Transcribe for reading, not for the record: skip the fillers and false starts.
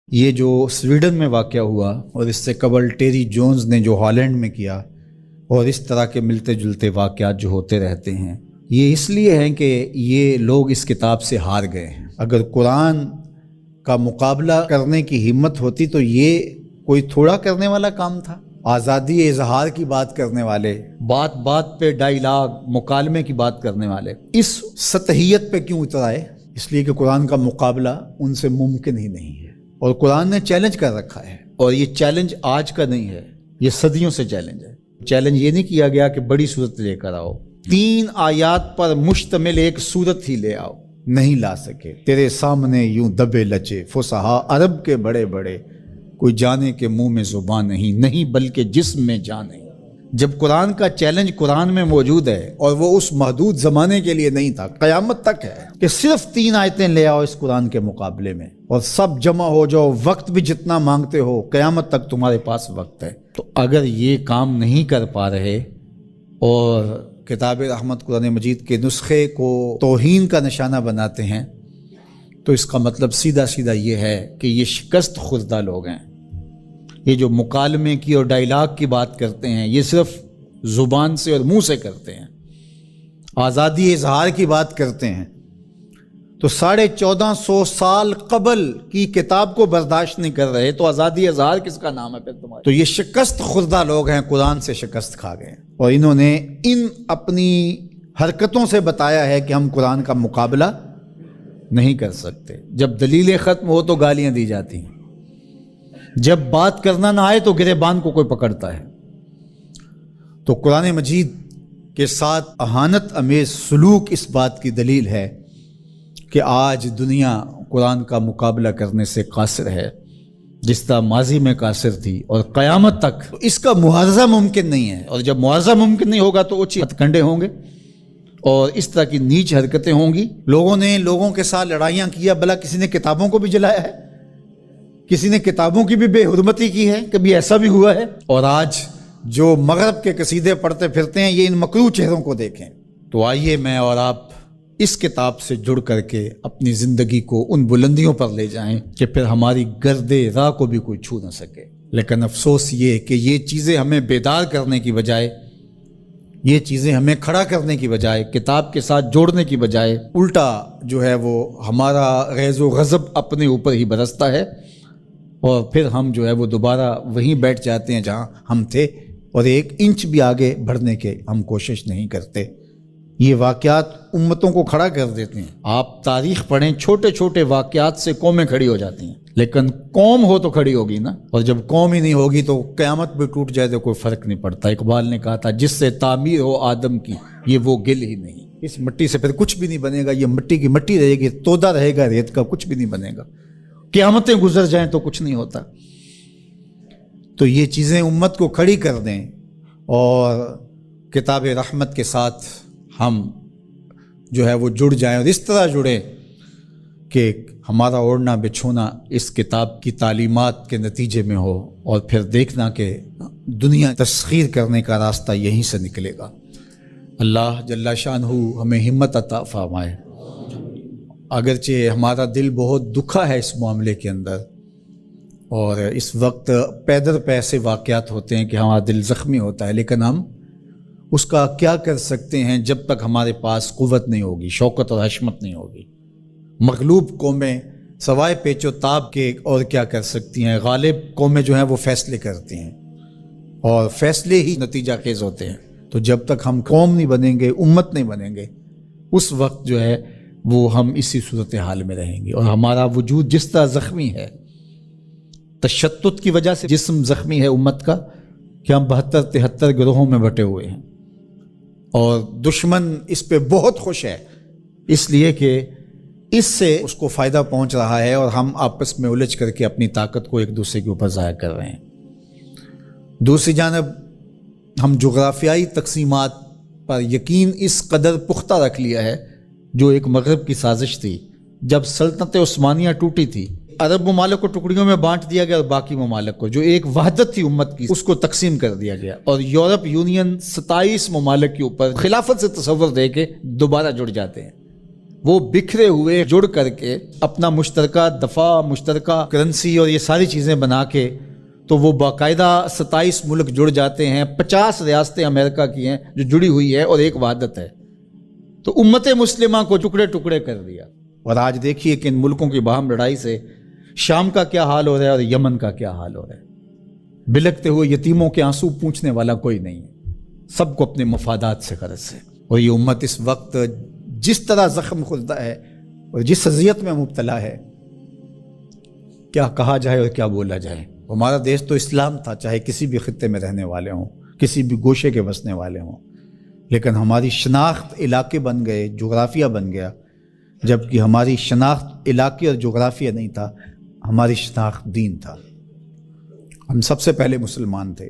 یہ جو سویڈن میں واقع ہوا اور اس سے قبل ٹیری جونز نے جو ہالینڈ میں کیا اور اس طرح کے ملتے جلتے واقعات جو ہوتے رہتے ہیں، یہ اس لیے ہیں کہ یہ لوگ اس کتاب سے ہار گئے ہیں۔ اگر قرآن کا مقابلہ کرنے کی ہمت ہوتی تو یہ کوئی تھوڑا کرنے والا کام تھا۔ آزادی اظہار کی بات کرنے والے، بات بات پہ ڈائیلاگ مکالمے کی بات کرنے والے اس سطحیت پہ کیوں اتر آئے؟ اس لیے کہ قرآن کا مقابلہ ان سے ممکن ہی نہیں ہے، اور قرآن نے چیلنج کر رکھا ہے، اور یہ چیلنج آج کا نہیں ہے، یہ صدیوں سے چیلنج ہے۔ چیلنج یہ نہیں کیا گیا کہ بڑی صورت لے کر آؤ، 3 آیات پر مشتمل ایک صورت ہی لے آؤ، نہیں لا سکے۔ تیرے سامنے یوں دبے لچے فصحا عرب کے بڑے بڑے، کوئی جانے کے منہ میں زبان نہیں بلکہ جسم میں جان نہیں۔ جب قرآن کا چیلنج قرآن میں موجود ہے اور وہ اس محدود زمانے کے لیے نہیں تھا، قیامت تک ہے کہ صرف 3 آیتیں لے آؤ اس قرآن کے مقابلے میں اور سب جمع ہو جاؤ، وقت بھی جتنا مانگتے ہو، قیامت تک تمہارے پاس وقت ہے۔ تو اگر یہ کام نہیں کر پا رہے اور کتاب رحمت قرآن مجید کے نسخے کو توہین کا نشانہ بناتے ہیں، تو اس کا مطلب سیدھا سیدھا یہ ہے کہ یہ شکست خوردہ لوگ ہیں۔ یہ جو مکالمے کی اور ڈائیلاگ کی بات کرتے ہیں، یہ صرف زبان سے اور منہ سے کرتے ہیں۔ آزادی اظہار کی بات کرتے ہیں تو 1450 سال قبل کی کتاب کو برداشت نہیں کر رہے، تو آزادی اظہار کس کا نام ہے پھر تمہارے؟ تو یہ شکست خوردہ لوگ ہیں، قرآن سے شکست کھا گئے، اور انہوں نے ان اپنی حرکتوں سے بتایا ہے کہ ہم قرآن کا مقابلہ نہیں کر سکتے۔ جب دلیلیں ختم ہو تو گالیاں دی جاتی ہیں، جب بات کرنا نہ آئے تو گریبان کو کوئی پکڑتا ہے۔ تو قرآن مجید کے ساتھ اہانت امیز سلوک اس بات کی دلیل ہے کہ آج دنیا قرآن کا مقابلہ کرنے سے قاصر ہے، جس طرح ماضی میں قاصر تھی، اور قیامت تک اس کا معاوضہ ممکن نہیں ہے۔ اور جب معاوضہ ممکن نہیں ہوگا تو اوچے ہتھ کنڈے ہوں گے اور اس طرح کی نیچ حرکتیں ہوں گی۔ لوگوں نے لوگوں کے ساتھ لڑائیاں کیا، بھلا کسی نے کتابوں کو بھی جلایا ہے، کسی نے کتابوں کی بھی بے حرمتی کی ہے، کبھی ایسا بھی ہوا ہے؟ اور آج جو مغرب کے قصیدے پڑھتے پھرتے ہیں، یہ ان مکروہ چہروں کو دیکھیں۔ تو آئیے میں اور آپ اس کتاب سے جڑ کر کے اپنی زندگی کو ان بلندیوں پر لے جائیں کہ پھر ہماری گرد راہ کو بھی کوئی چھو نہ سکے۔ لیکن افسوس یہ کہ یہ چیزیں ہمیں بیدار کرنے کی بجائے، یہ چیزیں ہمیں کھڑا کرنے کی بجائے، کتاب کے ساتھ جوڑنے کی بجائے، الٹا جو ہے وہ ہمارا غیظ و غضب اپنے اوپر ہی برستا ہے، اور پھر ہم جو ہے وہ دوبارہ وہیں بیٹھ جاتے ہیں جہاں ہم تھے، اور 1 انچ بھی آگے بڑھنے کے ہم کوشش نہیں کرتے۔ یہ واقعات امتوں کو کھڑا کر دیتے ہیں۔ آپ تاریخ پڑھیں، چھوٹے چھوٹے واقعات سے قومیں کھڑی ہو جاتی ہیں، لیکن قوم ہو تو کھڑی ہوگی نا، اور جب قوم ہی نہیں ہوگی تو قیامت بھی ٹوٹ جائے تو کوئی فرق نہیں پڑتا۔ اقبال نے کہا تھا، جس سے تعمیر ہو آدم کی، یہ وہ گل ہی نہیں۔ اس مٹی سے پھر کچھ بھی نہیں بنے گا، یہ مٹی کی مٹی رہے گی، تودا رہے گا ریت کا، کچھ بھی نہیں بنے گا۔ قیامتیں گزر جائیں تو کچھ نہیں ہوتا۔ تو یہ چیزیں امت کو کھڑی کر دیں، اور کتاب رحمت کے ساتھ ہم جو ہے وہ جڑ جائیں، اور اس طرح جڑیں کہ ہمارا اوڑھنا بچھونا اس کتاب کی تعلیمات کے نتیجے میں ہو، اور پھر دیکھنا کہ دنیا تسخیر کرنے کا راستہ یہیں سے نکلے گا۔ اللہ جل شانہ ہمیں ہمت عطا فرمائے۔ اگرچہ ہمارا دل بہت دکھا ہے اس معاملے کے اندر، اور اس وقت پیدر پہ ایسے واقعات ہوتے ہیں کہ ہمارا دل زخمی ہوتا ہے، لیکن ہم اس کا کیا کر سکتے ہیں جب تک ہمارے پاس قوت نہیں ہوگی، شوکت اور حشمت نہیں ہوگی۔ مغلوب قومیں سوائے پیچ و تاب کے اور کیا کر سکتی ہیں؟ غالب قومیں جو ہیں وہ فیصلے کرتی ہیں، اور فیصلے ہی نتیجہ خیز ہوتے ہیں۔ تو جب تک ہم قوم نہیں بنیں گے، امت نہیں بنیں گے، اس وقت جو ہے وہ ہم اسی صورتحال میں رہیں گے، اور ہمارا وجود جس طرح زخمی ہے، تشتت کی وجہ سے جسم زخمی ہے امت کا، کہ ہم 72-73 گروہوں میں بٹے ہوئے ہیں، اور دشمن اس پہ بہت خوش ہے، اس لیے کہ اس سے اس کو فائدہ پہنچ رہا ہے، اور ہم آپس میں الجھ کر کے اپنی طاقت کو ایک دوسرے کے اوپر ظاہر کر رہے ہیں۔ دوسری جانب ہم جغرافیائی تقسیمات پر یقین اس قدر پختہ رکھ لیا ہے، جو ایک مغرب کی سازش تھی۔ جب سلطنت عثمانیہ ٹوٹی تھی، عرب ممالک کو ٹکڑیوں میں بانٹ دیا گیا، اور باقی ممالک کو جو ایک وحدت تھی امت کی، اس کو تقسیم کر دیا گیا، اور یورپ یونین 27 ممالک کے اوپر خلافت سے تصور دے کے دوبارہ جڑ جاتے ہیں۔ وہ بکھرے ہوئے جڑ کر کے اپنا مشترکہ دفاع، مشترکہ کرنسی اور یہ ساری چیزیں بنا کے تو وہ باقاعدہ 27 ملک جڑ جاتے ہیں، 50 ریاستیں امریکہ کی ہیں جو جڑی ہوئی ہے اور ایک وحدت ہے۔ تو امت مسلمہ کو ٹکڑے ٹکڑے کر دیا، اور آج دیکھیے کہ ان ملکوں کی باہم لڑائی سے شام کا کیا حال ہو رہا ہے اور یمن کا کیا حال ہو رہا ہے۔ بلکتے ہوئے یتیموں کے آنسو پوچھنے والا کوئی نہیں ہے، سب کو اپنے مفادات سے غرض ہے۔ اور یہ امت اس وقت جس طرح زخم خوردہ ہے اور جس اذیت میں مبتلا ہے، کیا کہا جائے اور کیا بولا جائے۔ ہمارا دیش تو اسلام تھا، چاہے کسی بھی خطے میں رہنے والے ہوں، کسی بھی گوشے کے بسنے والے ہوں، لیکن ہماری شناخت علاقے بن گئے، جغرافیہ بن گیا، جبکہ ہماری شناخت علاقے اور جغرافیہ نہیں تھا، ہماری شناخت دین تھا۔ ہم سب سے پہلے مسلمان تھے۔